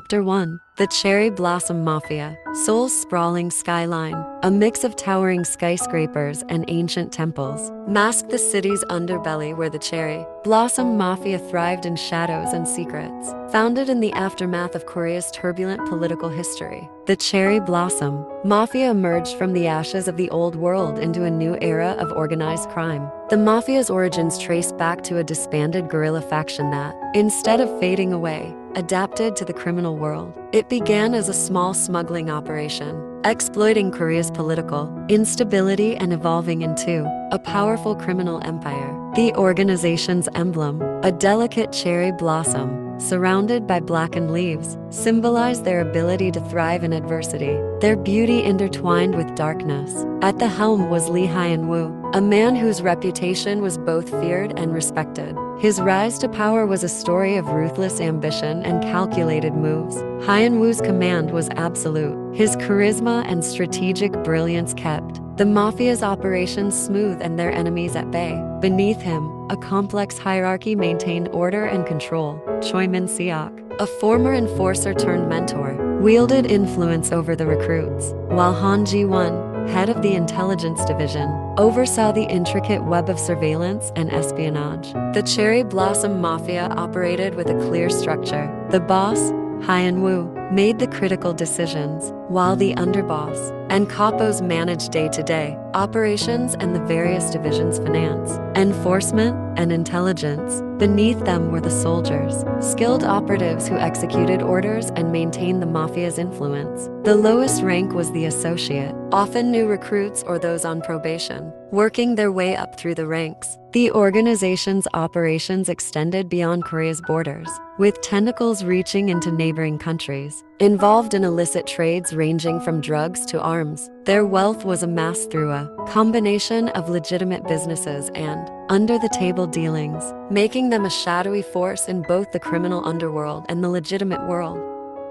Chapter 1. The Cherry Blossom Mafia. Seoul's sprawling skyline, a mix of towering skyscrapers and ancient temples, masked the city's underbelly where the Cherry Blossom Mafia thrived in shadows and secrets. Founded in the aftermath of Korea's turbulent political history, the Cherry Blossom Mafia emerged from the ashes of the old world into a new era of organized crime. The mafia's origins trace back to a disbanded guerrilla faction that, instead of fading away, adapted to the criminal world. It began as a small smuggling operation, exploiting Korea's political instability and evolving into a powerful criminal empire. The organization's emblem, a delicate cherry blossom surrounded by blackened leaves, symbolized their ability to thrive in adversity, their beauty intertwined with darkness. At the helm was Lee Hyun-woo, a man whose reputation was both feared and respected. His rise to power was a story of ruthless ambition and calculated moves. Hyun-woo's command was absolute. His charisma and strategic brilliance kept the mafia's operations smooth and their enemies at bay. Beneath him, a complex hierarchy maintained order and control. Choi Min-seok, a former enforcer turned mentor, wielded influence over the recruits, while Han Ji-won, head of the intelligence division, oversaw the intricate web of surveillance and espionage. The Cherry Blossom Mafia operated with a clear structure. The boss, Hyun-woo, made the critical decisions, while the underboss and capos managed day-to-day operations and the various divisions' finance, enforcement, and intelligence. Beneath them were the soldiers, skilled operatives who executed orders and maintained the mafia's influence. The lowest rank was the associate, often new recruits or those on probation, working their way up through the ranks. The organization's operations extended beyond Korea's borders, with tentacles reaching into neighboring countries, involved in illicit trades ranging from drugs to arms. Their wealth was amassed through a combination of legitimate businesses and under-the-table dealings, making them a shadowy force in both the criminal underworld and the legitimate world.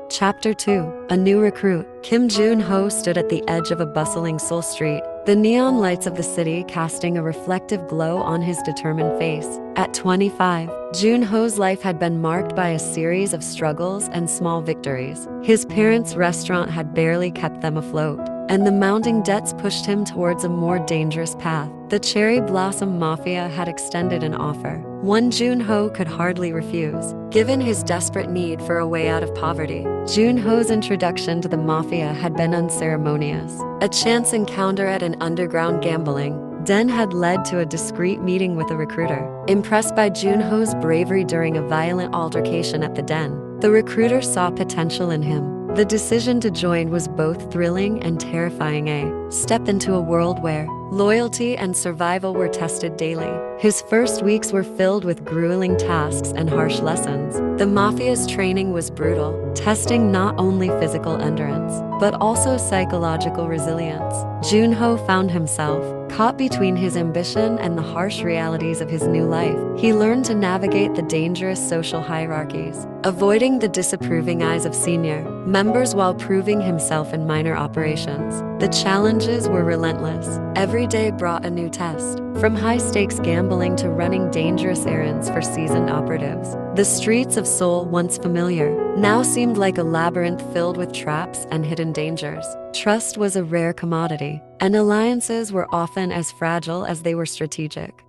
Chapter 2. A new recruit. Kim Joon-ho stood at the edge of a bustling Seoul street, the neon lights of the city casting a reflective glow on his determined face. At 25, Joon-ho's life had been marked by a series of struggles and small victories. His parents' restaurant had barely kept them afloat, and the mounting debts pushed him towards a more dangerous path. The Cherry Blossom Mafia had extended an offer, one Joon-ho could hardly refuse, given his desperate need for a way out of poverty. Joon-ho's introduction to the mafia had been unceremonious. A chance encounter at an underground gambling den had led to a discreet meeting with a recruiter. Impressed by Joon-ho's bravery during a violent altercation at the den, the recruiter saw potential in him. The decision to join was both thrilling and terrifying, a step into a world where loyalty and survival were tested daily. His first weeks were filled with grueling tasks and harsh lessons. The mafia's training was brutal, testing not only physical endurance, but also psychological resilience. Joon-ho found himself caught between his ambition and the harsh realities of his new life. He learned to navigate the dangerous social hierarchies, avoiding the disapproving eyes of senior members while proving himself in minor operations. The challenges were relentless. Every day brought a new test, from high-stakes gambling to running dangerous errands for seasoned operatives. The streets of Seoul, once familiar, now seemed like a labyrinth filled with traps and hidden dangers. Trust was a rare commodity, and alliances were often as fragile as they were strategic.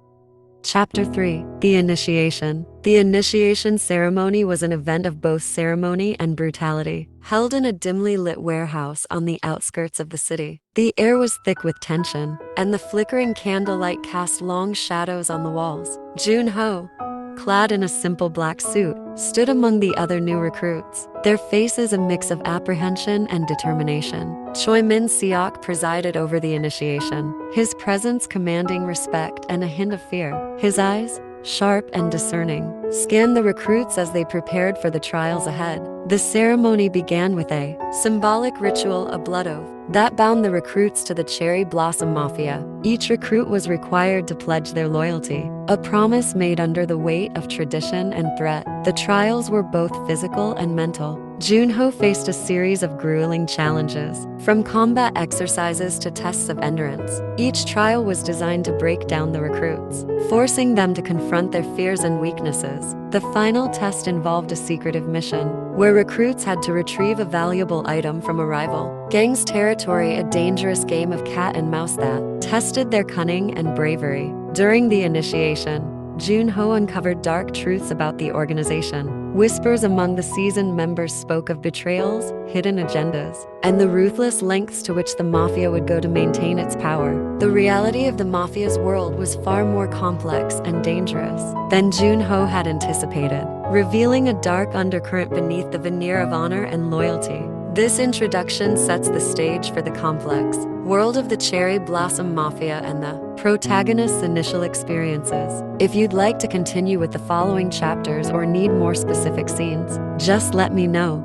Chapter 3. The Initiation. The initiation ceremony was an event of both ceremony and brutality, held in a dimly lit warehouse on the outskirts of the city. The air was thick with tension, and the flickering candlelight cast long shadows on the walls. Joon-ho, clad in a simple black suit, stood among the other new recruits, their faces a mix of apprehension and determination. Choi Min-seok presided over the initiation, his presence commanding respect and a hint of fear. His eyes, sharp and discerning, scanned the recruits as they prepared for the trials ahead. The ceremony began with a symbolic ritual, a blood oath, that bound the recruits to the Cherry Blossom Mafia. Each recruit was required to pledge their loyalty, a promise made under the weight of tradition and threat. The trials were both physical and mental. Joon-ho faced a series of grueling challenges, from combat exercises to tests of endurance. Each trial was designed to break down the recruits, forcing them to confront their fears and weaknesses. The final test involved a secretive mission, where recruits had to retrieve a valuable item from a rival. Gang's Territory, a dangerous game of cat and mouse that tested their cunning and bravery. During the initiation, Joon-ho uncovered dark truths about the organization. Whispers among the seasoned members spoke of betrayals, hidden agendas, and the ruthless lengths to which the mafia would go to maintain its power. The reality of the mafia's world was far more complex and dangerous than Joon-ho had anticipated, revealing a dark undercurrent beneath the veneer of honor and loyalty. This introduction sets the stage for the complex world of the Cherry Blossom Mafia and the protagonist's initial experiences. If you'd like to continue with the following chapters or need more specific scenes, just let me know.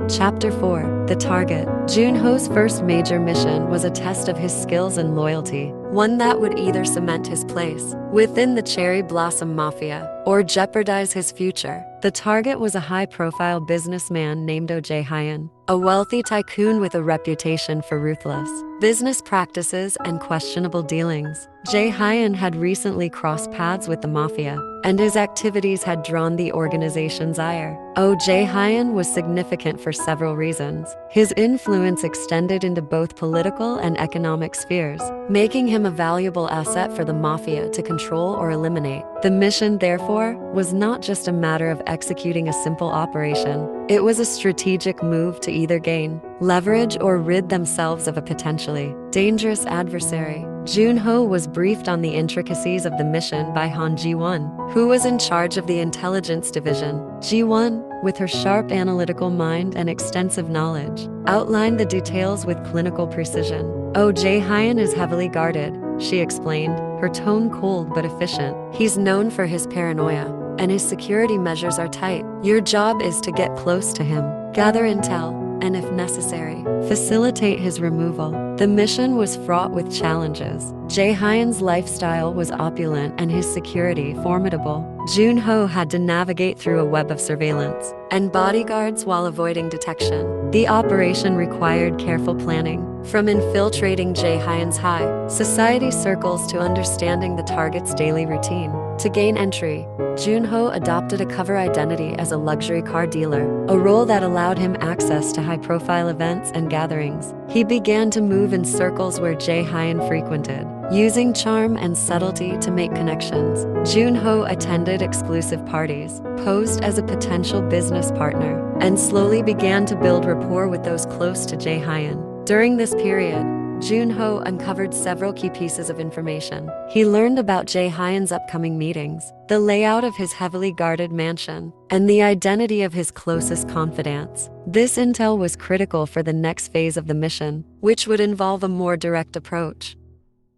Chapter 4. The Target. Joon-ho's first major mission was a test of his skills and loyalty, one that would either cement his place within the Cherry Blossom Mafia or jeopardize his future. The target was a high-profile businessman named Oh Jae-hyun, a wealthy tycoon with a reputation for ruthless business practices and questionable dealings. Jae-hyun had recently crossed paths with the mafia, and his activities had drawn the organization's ire. Oh Jae-hyun was significant for several reasons. His influence extended into both political and economic spheres, making him a valuable asset for the mafia to control or eliminate. The mission, therefore, was not just a matter of executing a simple operation. It was a strategic move to either gain leverage or rid themselves of a potentially dangerous adversary. Joon-ho was briefed on the intricacies of the mission by Han Ji-won, who was in charge of the intelligence division. Ji-won, with her sharp analytical mind and extensive knowledge, outlined the details with clinical precision. Oh Jae-hyun is heavily guarded, she explained, her tone cold but efficient. He's known for his paranoia, and his security measures are tight. Your job is to get close to him, gather intel, and if necessary, facilitate his removal. The mission was fraught with challenges. Jae-hyun's lifestyle was opulent and his security formidable. Joon-ho had to navigate through a web of surveillance and bodyguards while avoiding detection. The operation required careful planning, from infiltrating Jae-hyun's high society circles to understanding the target's daily routine. To gain entry, Joon-ho adopted a cover identity as a luxury car dealer, a role that allowed him access to high-profile events and gatherings. He began to move in circles where Jae-hyun frequented, using charm and subtlety to make connections. Joon-ho attended exclusive parties, posed as a potential business partner, and slowly began to build rapport with those close to Jae-hyun. During this period, Joon-ho uncovered several key pieces of information. He learned about Jae-hyun's upcoming meetings, the layout of his heavily guarded mansion, and the identity of his closest confidants. This intel was critical for the next phase of the mission, which would involve a more direct approach.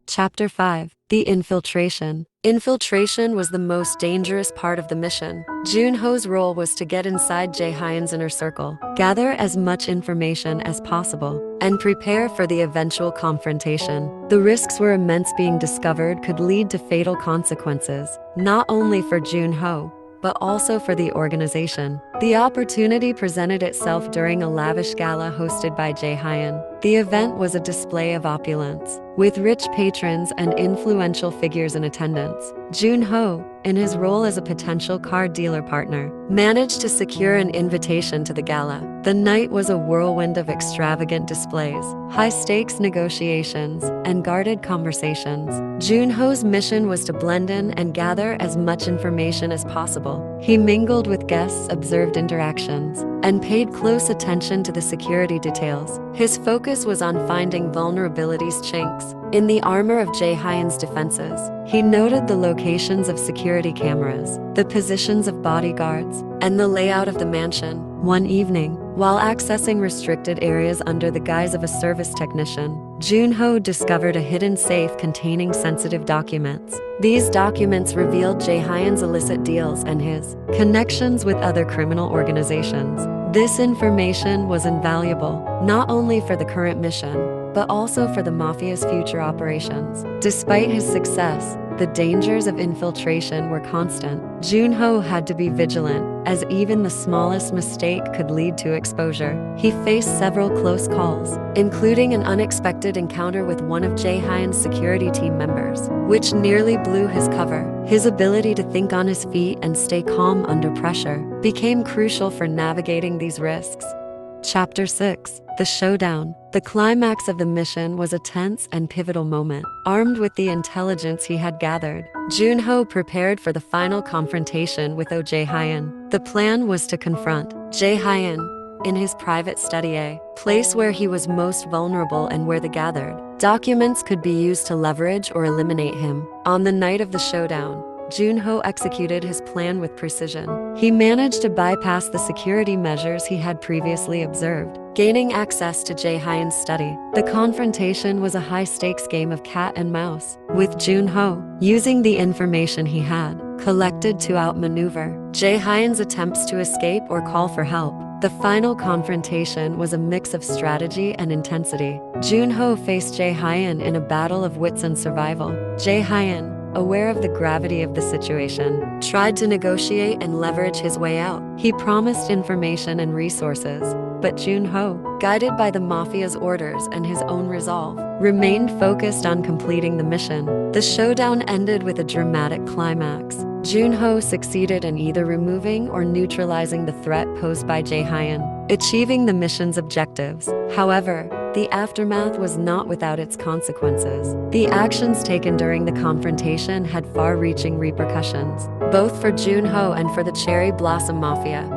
Chapter 5. The Infiltration. Infiltration was the most dangerous part of the mission. Joon-ho's role was to get inside Jae-hyun's inner circle, gather as much information as possible, and prepare for the eventual confrontation. The risks were immense. Being discovered could lead to fatal consequences, not only for Joon-ho, but also for the organization. The opportunity presented itself during a lavish gala hosted by Jae-hyun. The event was a display of opulence, with rich patrons and influential figures in attendance. Joon-ho, in his role as a potential car dealer partner, managed to secure an invitation to the gala. The night was a whirlwind of extravagant displays, high-stakes negotiations, and guarded conversations. Joon-ho's mission was to blend in and gather as much information as possible. He mingled with guests, observed interactions, and paid close attention to the security details. His focus was on finding vulnerabilities, chinks in the armor of Jae-hyun's defenses. He noted the locations of security cameras, the positions of bodyguards, and the layout of the mansion. One evening, while accessing restricted areas under the guise of a service technician, Joon-ho discovered a hidden safe containing sensitive documents. These documents revealed Jae-hyun's illicit deals and his connections with other criminal organizations. This information was invaluable, not only for the current mission, but also for the mafia's future operations. Despite his success, the dangers of infiltration were constant. Joon-ho had to be vigilant, as even the smallest mistake could lead to exposure. He faced several close calls, including an unexpected encounter with one of Jae-hyun's security team members, which nearly blew his cover. His ability to think on his feet and stay calm under pressure became crucial for navigating these risks. Chapter 6. The Showdown. The climax of the mission was a tense and pivotal moment. Armed with the intelligence he had gathered, Joon-ho prepared for the final confrontation with Oh Jae-hyun. The plan was to confront Jae-hyun in his private study, a place where he was most vulnerable and where the gathered documents could be used to leverage or eliminate him. On the night of the showdown, Joon-ho executed his plan with precision. He managed to bypass the security measures he had previously observed, gaining access to Jae-hyun's study. The confrontation was a high-stakes game of cat and mouse, with Joon-ho using the information he had collected to outmaneuver Jae-hyun's attempts to escape or call for help. The final confrontation was a mix of strategy and intensity. Joon-ho faced Jae-hyun in a battle of wits and survival. Jae-hyun, aware of the gravity of the situation, tried to negotiate and leverage his way out. He promised information and resources, but Joon-ho, guided by the mafia's orders and his own resolve, remained focused on completing the mission. The showdown ended with a dramatic climax. Joon-ho succeeded in either removing or neutralizing the threat posed by Jae-hyun, achieving the mission's objectives. However, the aftermath was not without its consequences. The actions taken during the confrontation had far-reaching repercussions, both for Joon-ho and for the Cherry Blossom Mafia.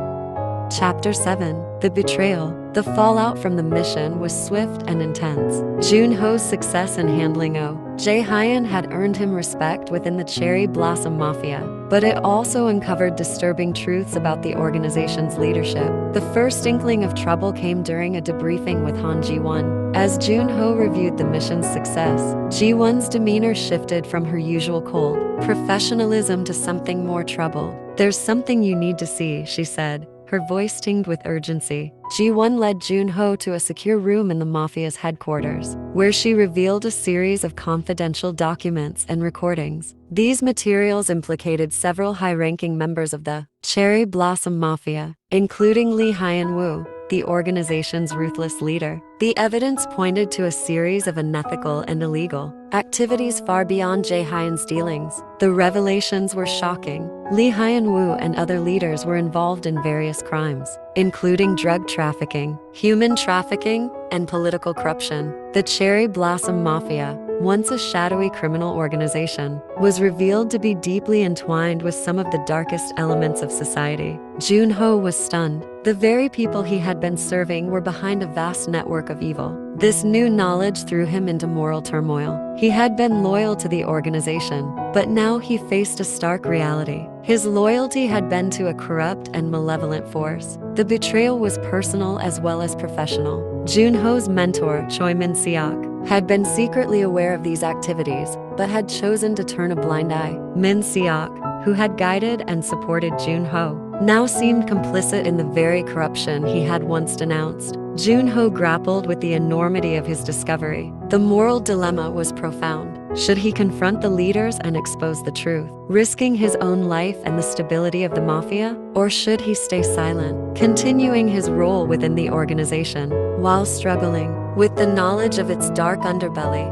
Chapter 7. The Betrayal. The fallout from the mission was swift and intense. Joon-ho's success in handling Oh Jae-hyun had earned him respect within the Cherry Blossom Mafia, but it also uncovered disturbing truths about the organization's leadership. The first inkling of trouble came during a debriefing with Han Ji-won. As Joon-ho reviewed the mission's success, Ji-won's demeanor shifted from her usual cold professionalism to something more troubled. "There's something you need to see," she said, her voice tinged with urgency. Ji-won led Joon-ho to a secure room in the mafia's headquarters, where she revealed a series of confidential documents and recordings. These materials implicated several high-ranking members of the Cherry Blossom Mafia, including Lee Hyun-woo, the organization's ruthless leader. The evidence pointed to a series of unethical and illegal activities far beyond Jae-hyun's dealings. The revelations were shocking. Lee Hyun-woo and other leaders were involved in various crimes, including drug trafficking, human trafficking, and political corruption. The Cherry Blossom Mafia, once a shadowy criminal organization, was revealed to be deeply entwined with some of the darkest elements of society. Joon-ho was stunned. The very people he had been serving were behind a vast network of evil. This new knowledge threw him into moral turmoil. He had been loyal to the organization, but now he faced a stark reality. His loyalty had been to a corrupt and malevolent force. The betrayal was personal as well as professional. Joon-ho's mentor, Choi Min-seok, had been secretly aware of these activities, but had chosen to turn a blind eye. Min-seok, who had guided and supported Joon-ho, now seemed complicit in the very corruption he had once denounced. Joon-ho grappled with the enormity of his discovery. The moral dilemma was profound. Should he confront the leaders and expose the truth, risking his own life and the stability of the mafia? Or should he stay silent, continuing his role within the organization, while struggling with the knowledge of its dark underbelly?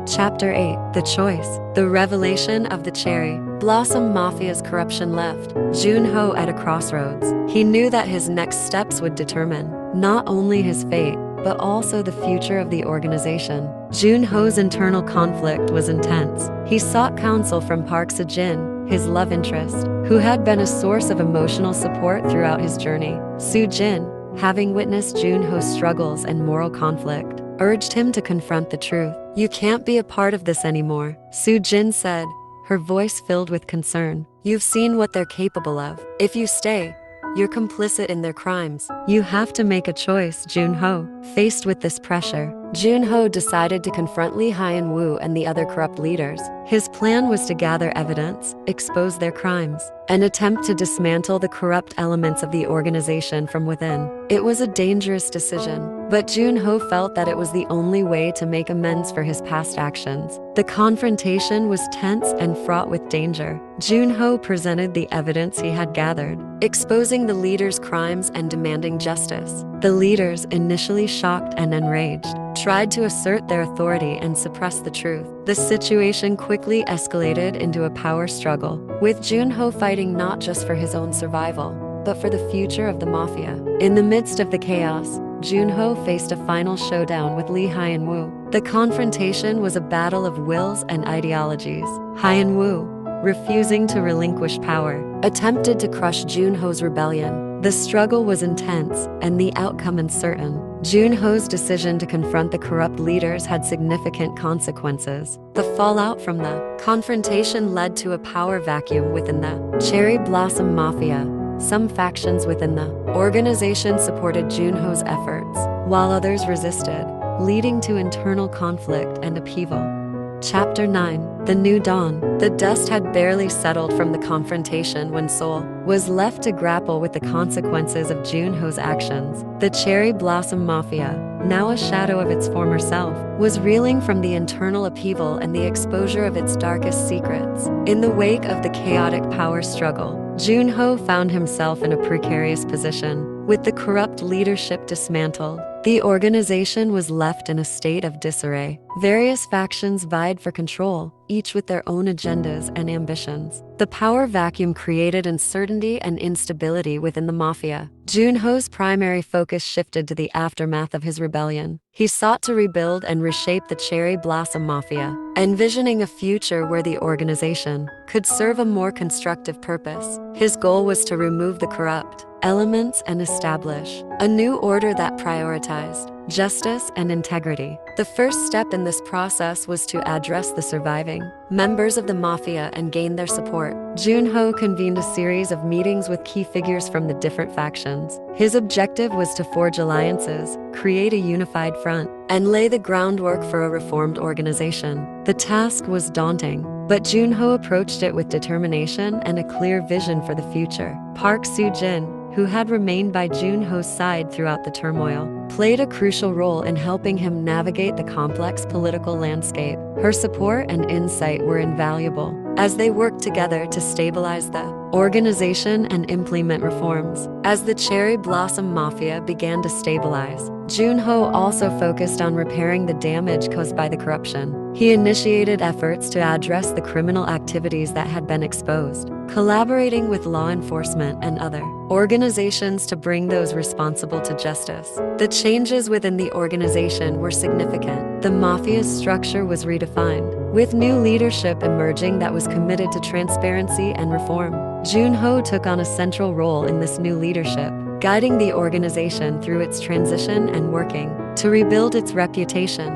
Chapter 8. The Choice. The revelation of the Cherry Blossom Mafia's corruption left Joon-ho at a crossroads. He knew that his next steps would determine not only his fate, but also the future of the organization. Joon-ho's internal conflict was intense. He sought counsel from Park Seo-jin, his love interest, who had been a source of emotional support throughout his journey. Soo-jin, having witnessed Joon-ho's struggles and moral conflict, urged him to confront the truth. "You can't be a part of this anymore," Soo-jin said, her voice filled with concern. "You've seen what they're capable of. If you stay, you're complicit in their crimes." "You have to make a choice," Joon-ho, faced with this pressure, Joon-ho decided to confront Lee Hyun-woo and the other corrupt leaders. His plan was to gather evidence, expose their crimes, and attempt to dismantle the corrupt elements of the organization from within. It was a dangerous decision, but Joon-ho felt that it was the only way to make amends for his past actions. The confrontation was tense and fraught with danger. Joon-ho presented the evidence he had gathered, exposing the leaders' crimes and demanding justice. The leaders, initially shocked and enraged, tried to assert their authority and suppress the truth. The situation quickly escalated into a power struggle, with Joon-ho fighting not just for his own survival, but for the future of the mafia. In the midst of the chaos, Joon-ho faced a final showdown with Lee Hyun-woo. The confrontation was a battle of wills and ideologies. Hyun-woo, refusing to relinquish power, attempted to crush Joon-ho's rebellion. The struggle was intense, and the outcome uncertain. Joon-ho's decision to confront the corrupt leaders had significant consequences. The fallout from the confrontation led to a power vacuum within the Cherry Blossom Mafia. Some factions within the organization supported Joon-ho's efforts, while others resisted, leading to internal conflict and upheaval. Chapter 9. The New Dawn. The dust had barely settled from the confrontation when Seoul was left to grapple with the consequences of Joon-ho's actions. The Cherry Blossom Mafia, now a shadow of its former self, was reeling from the internal upheaval and the exposure of its darkest secrets. In the wake of the chaotic power struggle, Joon-ho found himself in a precarious position. With the corrupt leadership dismantled, the organization was left in a state of disarray. Various factions vied for control, each with their own agendas and ambitions. The power vacuum created uncertainty and instability within the mafia. Joon-ho's primary focus shifted to the aftermath of his rebellion. He sought to rebuild and reshape the Cherry Blossom Mafia, envisioning a future where the organization could serve a more constructive purpose. His goal was to remove the corrupt elements and establish a new order that prioritized justice and integrity. The first step in this process was to address the surviving members of the mafia and gain their support. Joon-ho convened a series of meetings with key figures from the different factions. His objective was to forge alliances, create a unified front, and lay the groundwork for a reformed organization. The task was daunting, but Joon-ho approached it with determination and a clear vision for the future. Park Soo-jin, who had remained by Joon-ho's side throughout the turmoil, played a crucial role in helping him navigate the complex political landscape. Her support and insight were invaluable as they worked together to stabilize the organization and implement reforms. As the Cherry Blossom Mafia began to stabilize, Joon-ho also focused on repairing the damage caused by the corruption. He initiated efforts to address the criminal activities that had been exposed, collaborating with law enforcement and other organizations to bring those responsible to justice. The changes within the organization were significant. The mafia's structure was redefined, with new leadership emerging that was committed to transparency and reform. Joon-ho took on a central role in this new leadership, guiding the organization through its transition and working to rebuild its reputation.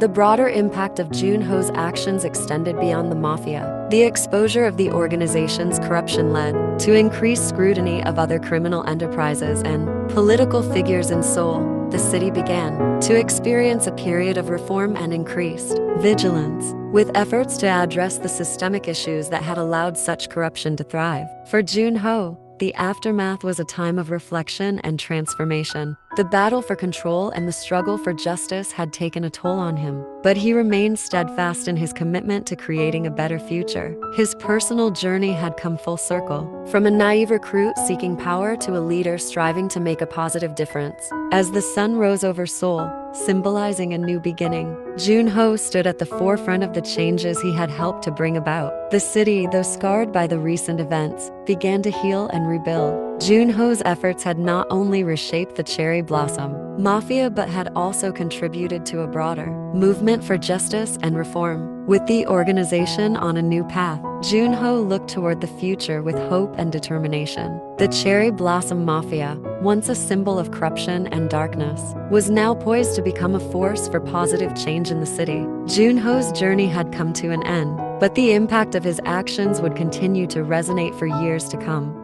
The broader impact of Joon-ho's actions extended beyond the mafia. The exposure of the organization's corruption led to increased scrutiny of other criminal enterprises and political figures in Seoul. The city began to experience a period of reform and increased vigilance, with efforts to address the systemic issues that had allowed such corruption to thrive. For Joon-ho, the aftermath was a time of reflection and transformation. The battle for control and the struggle for justice had taken a toll on him, but he remained steadfast in his commitment to creating a better future. His personal journey had come full circle, from a naive recruit seeking power to a leader striving to make a positive difference. As the sun rose over Seoul, symbolizing a new beginning, Joon-ho stood at the forefront of the changes he had helped to bring about. The city, though scarred by the recent events, began to heal and rebuild. Joon-ho's efforts had not only reshaped the Cherry Blossom Mafia but had also contributed to a broader movement for justice and reform. With the organization on a new path, Joon-ho looked toward the future with hope and determination. The Cherry Blossom Mafia, once a symbol of corruption and darkness, was now poised to become a force for positive change in the city. Joon-ho's journey had come to an end, but the impact of his actions would continue to resonate for years to come.